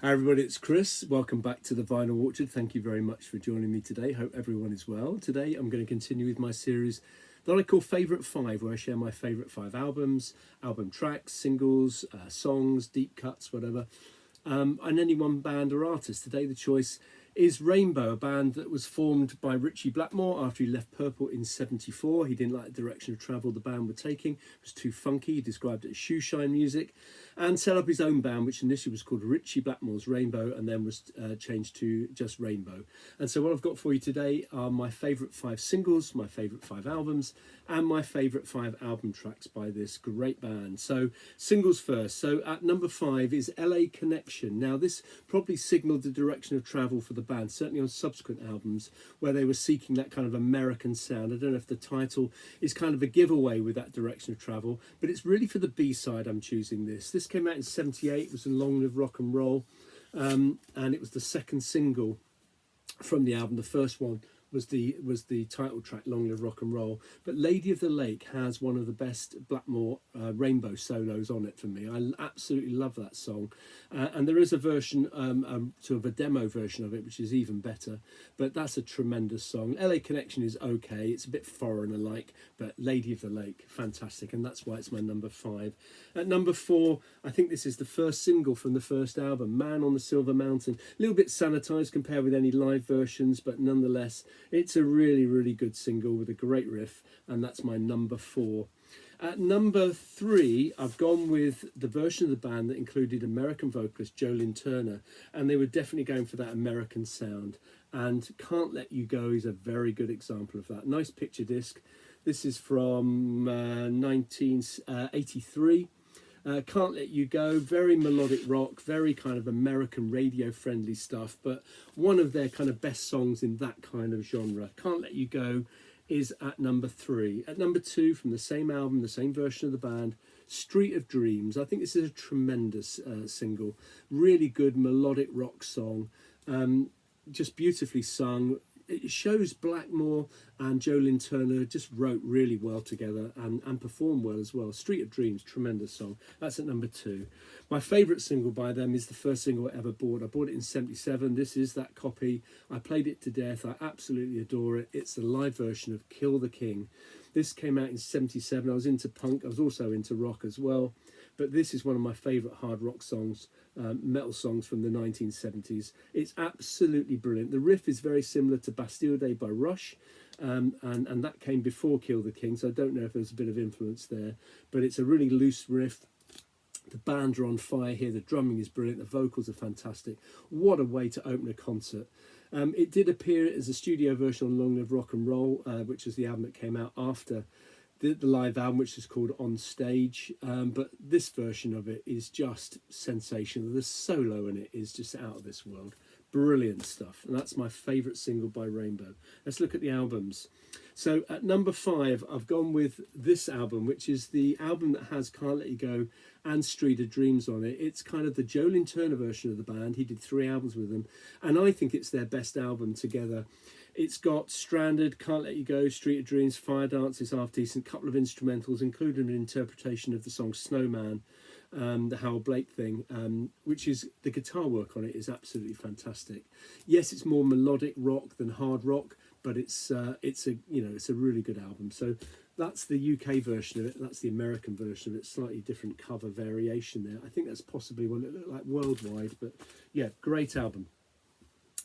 Hi everybody, it's Chris. Welcome back to the Vinyl Orchard. Thank you very much for joining me today. Hope everyone is well. Today I'm going to continue with my series that I call Favourite 5, where I share my favourite 5 albums, album tracks, singles, songs, deep cuts, whatever, and any one band or artist. Today the choice is Rainbow, a band that was formed by Ritchie Blackmore after he left Purple in '74. He didn't like the direction of travel the band were taking. It was too funky. He described it as shoeshine music, and set up his own band, which initially was called Ritchie Blackmore's Rainbow and then was changed to just Rainbow. And so what I've got for you today are my favourite 5 singles, my favourite 5 albums, and my favourite 5 album tracks by this great band. So singles first. So at number 5 is LA Connection. Now this probably signalled the direction of travel for the band, certainly on subsequent albums where they were seeking that kind of American sound. I don't know if the title is kind of a giveaway with that direction of travel, but it's really for the B-side I'm choosing this. This came out in '78, it was in Long Live Rock and Roll, and it was the second single from the album. The first one was the title track, Long Live Rock and Roll. But Lady of the Lake has one of the best Blackmore Rainbow solos on it for me. I absolutely love that song. And there is a version, sort of a demo version of it, which is even better. But that's a tremendous song. LA Connection is okay. It's a bit foreigner-like, but Lady of the Lake, fantastic. And that's why it's my number 5. At number 4, I think this is the first single from the first album, Man on the Silver Mountain. A little bit sanitized compared with any live versions, but nonetheless, it's a really, really good single with a great riff, and that's my number 4. At number 3, I've gone with the version of the band that included American vocalist Jo Lynn Turner, and they were definitely going for that American sound. And Can't Let You Go is a very good example of that. Nice picture disc. This is from 1983. Can't Let You Go, very melodic rock, very kind of American radio friendly stuff, but one of their kind of best songs in that kind of genre. Can't Let You Go is at number 3. At number 2, from the same album, the same version of the band, Street of Dreams. I think this is a tremendous single, really good melodic rock song, just beautifully sung. It shows Blackmore and Jo Lynn Turner just wrote really well together and performed well as well. Street of Dreams, tremendous song. That's at number 2. My favourite single by them is the first single I ever bought. I bought it in '77. This is that copy. I played it to death. I absolutely adore it. It's the live version of Kill the King. This came out in '77. I was into punk. I was also into rock as well. But this is one of my favourite hard rock songs, metal songs from the 1970s. It's absolutely brilliant. The riff is very similar to Bastille Day by Rush, and that came before Kill the King, so I don't know if there's a bit of influence there. But it's a really loose riff. The band are on fire here. The drumming is brilliant. The vocals are fantastic. What a way to open a concert. It did appear as a studio version on Long Live Rock and Roll, which was the album that came out after the live album, which is called On Stage, but this version of it is just sensational. The solo in it is just out of this world. Brilliant stuff, and that's my favourite single by Rainbow. Let's look at the albums. So at number 5, I've gone with this album, which is the album that has Can't Let You Go and Street of Dreams on it. It's kind of the Jo Lynn Turner version of the band. He did 3 albums with them, and I think it's their best album together. It's got Stranded, Can't Let You Go, Street of Dreams, Fire Dance is half decent, couple of instrumentals, including an interpretation of the song Snowman, the Howard Blake thing, which is, the guitar work on it is absolutely fantastic. Yes, it's more melodic rock than hard rock, but it's a really good album. So that's the UK version of it. That's the American version of it. Slightly different cover variation there. I think that's possibly what it looked like worldwide, but yeah, great album.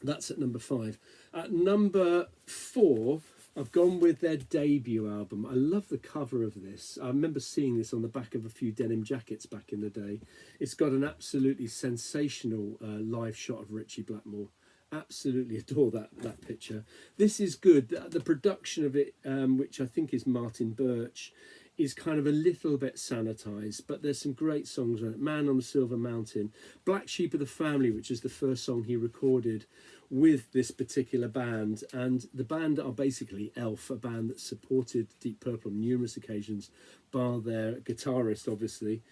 That's at number 5. At number 4, I've gone with their debut album. I love the cover of this. I remember seeing this on the back of a few denim jackets back in the day. It's got an absolutely sensational live shot of Ritchie Blackmore. Absolutely adore that picture. This is good. The production of it, which I think is Martin Birch, is kind of a little bit sanitized, but there's some great songs on it. Man on the Silver Mountain, Black Sheep of the Family, which is the first song he recorded with this particular band, and the band are basically Elf, a band that supported Deep Purple on numerous occasions, bar their guitarist obviously.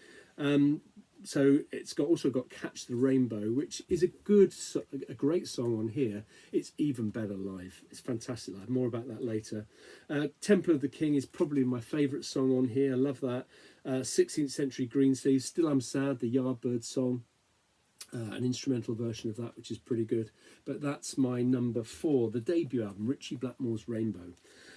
So it's also got Catch the Rainbow, which is a great song on here. It's even better live. It's fantastic live. More about that later. Temple of the King is probably my favourite song on here. I love that. 16th Century Greensleeves, Still I'm Sad, the Yardbird song. an instrumental version of that, which is pretty good. But that's my number 4, the debut album, Ritchie Blackmore's Rainbow.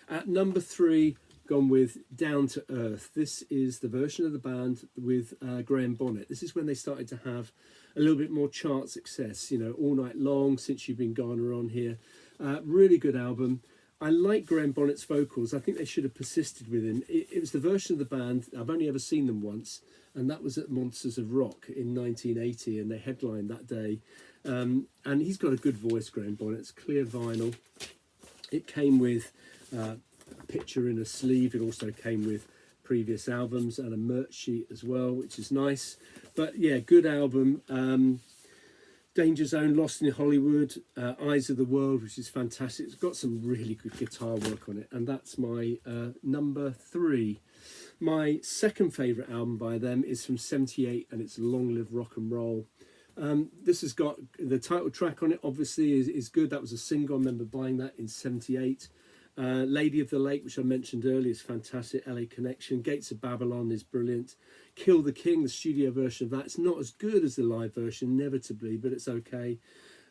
At number 3, gone with Down to Earth. This is the version of the band with Graham Bonnet. This is when they started to have a little bit more chart success, All Night Long, Since You've Been Gone are on here. Really good album. I like Graham Bonnet's vocals. I think they should have persisted with him. It was the version of the band. I've only ever seen them once, and that was at Monsters of Rock in 1980, and they headlined that day. And he's got a good voice, Graham Bonnet. It's clear vinyl. It came with a picture in a sleeve. It also came with previous albums and a merch sheet as well, which is nice. But yeah, good album. Danger Zone, Lost in Hollywood, Eyes of the World, which is fantastic. It's got some really good guitar work on it, and that's my number 3. My second favourite album by them is from '78, and it's Long Live Rock and Roll. This has got the title track on it, obviously, is good. That was a single. I remember buying that in '78. Lady of the Lake, which I mentioned earlier, is fantastic. LA Connection. Gates of Babylon is brilliant. Kill the King, the studio version of that. It's not as good as the live version, inevitably, but it's okay.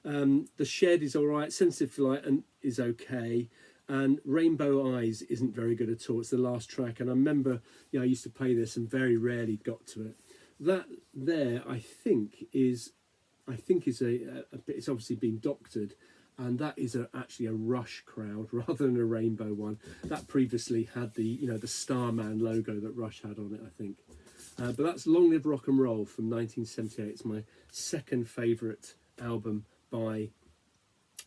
The Shed is all right. Sensitive Light is okay. And Rainbow Eyes isn't very good at all. It's the last track. And I remember, I used to play this and very rarely got to it. That there, I think is it's obviously been doctored. And that is actually a Rush crowd rather than a Rainbow one. That previously had the Starman logo that Rush had on it, I think. But that's Long Live Rock and Roll from 1978. It's my second favourite album by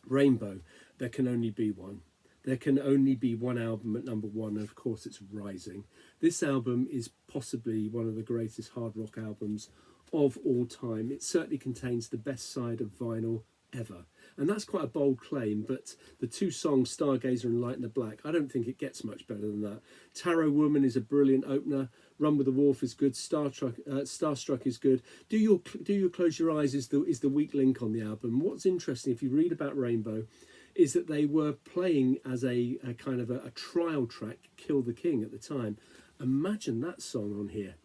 Rainbow. There can only be one. There can only be one album at number 1, and of course it's Rising. This album is possibly one of the greatest hard rock albums of all time. It certainly contains the best side of vinyl ever. And that's quite a bold claim, but the 2 songs, Stargazer and Light in the Black, I don't think it gets much better than that. Tarot Woman is a brilliant opener. Run with the Wolf is good. Starstruck is good. Do You Close Your Eyes is the weak link on the album. What's interesting, if you read about Rainbow, is that they were playing as a kind of a trial track, Kill the King, at the time. Imagine that song on here.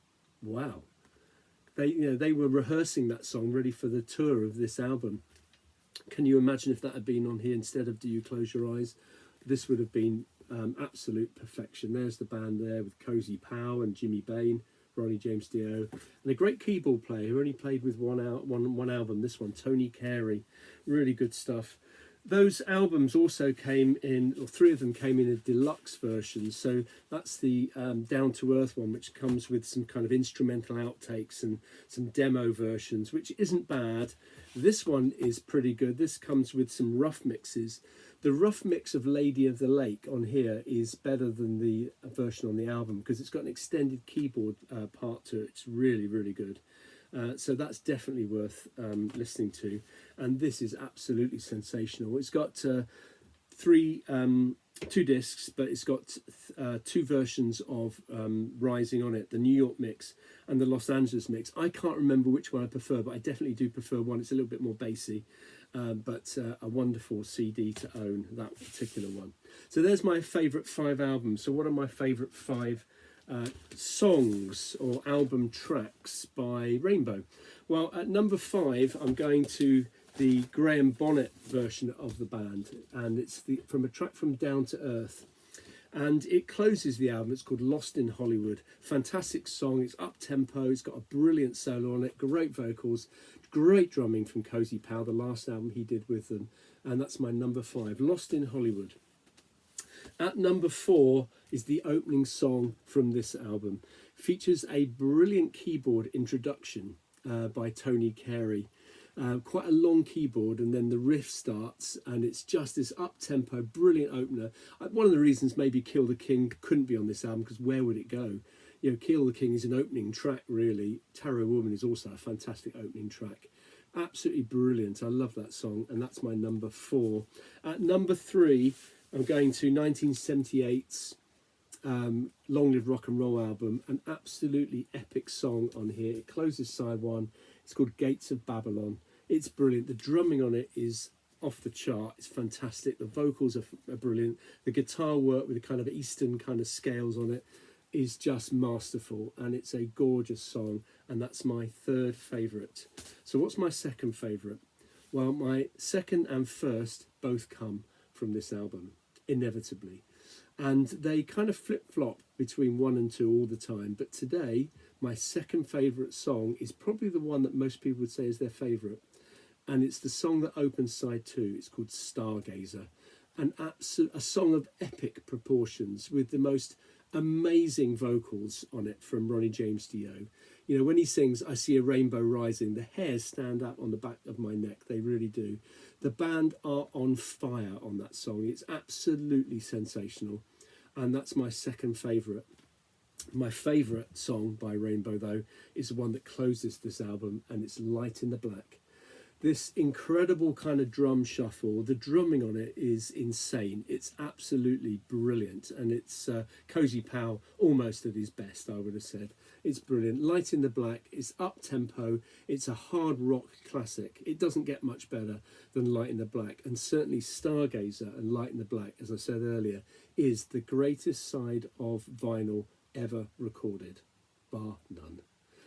Wow. They were rehearsing that song ready for the tour of this album. Can you imagine if that had been on here instead of Do You Close Your Eyes? This would have been absolute perfection. There's the band there with Cozy Powell and Jimmy Bain, Ronnie James Dio, and a great keyboard player who only played with one album, this one, Tony Carey. Really good stuff. Those albums also came in, or 3 of them came in a deluxe version. So that's the Down to Earth one, which comes with some kind of instrumental outtakes and some demo versions, which isn't bad. This one is pretty good. This comes with some rough mixes. The rough mix of Lady of the Lake on here is better than the version on the album because it's got an extended keyboard part to it. It's really, really good. So that's definitely worth listening to, and this is absolutely sensational. It's got 2 discs, but it's got 2 versions of Rising on it, the New York mix and the Los Angeles mix. I can't remember which one I prefer, but I definitely do prefer one. It's a little bit more bassy, but a wonderful CD to own, that particular one. So there's my favourite 5 albums. So what are my favourite 5 songs or album tracks by Rainbow? Well, at number 5, I'm going to the Graham Bonnet version of the band, and it's from a track from Down to Earth, and it closes the album. It's called Lost in Hollywood. Fantastic song. It's up tempo. It's got a brilliant solo on it, great vocals, great drumming from Cozy Powell, the last album he did with them, and that's my number 5, Lost in Hollywood. At number 4 is the opening song from this album. Features a brilliant keyboard introduction by Tony Carey. Quite a long keyboard, and then the riff starts, and it's just this up-tempo, brilliant opener. One of the reasons maybe Kill the King couldn't be on this album, because where would it go? Kill the King is an opening track, really. Tarot Woman is also a fantastic opening track. Absolutely brilliant. I love that song, and that's my number 4. At number 3, I'm going to 1978's Long Live Rock and Roll album, an absolutely epic song on here. It closes side 1. It's called Gates of Babylon. It's brilliant. The drumming on it is off the chart. It's fantastic. The vocals are brilliant. The guitar work with the kind of Eastern kind of scales on it is just masterful, and it's a gorgeous song. and that's my third favourite. So what's my second favourite? Well, my second and first both come from this album, inevitably. And they kind of flip-flop between 1 and 2 all the time. But today, my second favourite song is probably the one that most people would say is their favourite. And it's the song that opens side 2. It's called Stargazer. A song of epic proportions with the most amazing vocals on it from Ronnie James Dio. You know, when he sings "I See a Rainbow Rising," the hairs stand up on the back of my neck. They really do. The band are on fire on that song. It's absolutely sensational. And that's my second favourite. My favourite song by Rainbow, though, is the one that closes this album, and it's Light in the Black. This incredible kind of drum shuffle, the drumming on it is insane. It's absolutely brilliant, and it's Cozy Powell almost at his best, I would have said. It's brilliant. Light in the Black is up-tempo. It's a hard rock classic. It doesn't get much better than Light in the Black, and certainly Stargazer and Light in the Black, as I said earlier, is the greatest side of vinyl ever recorded, bar none.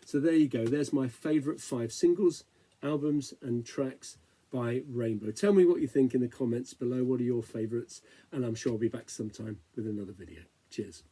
So there you go. There's my favourite 5 singles, albums and tracks by Rainbow. Tell me what you think in the comments below. What are your favourites? And I'm sure I'll be back sometime with another video. Cheers.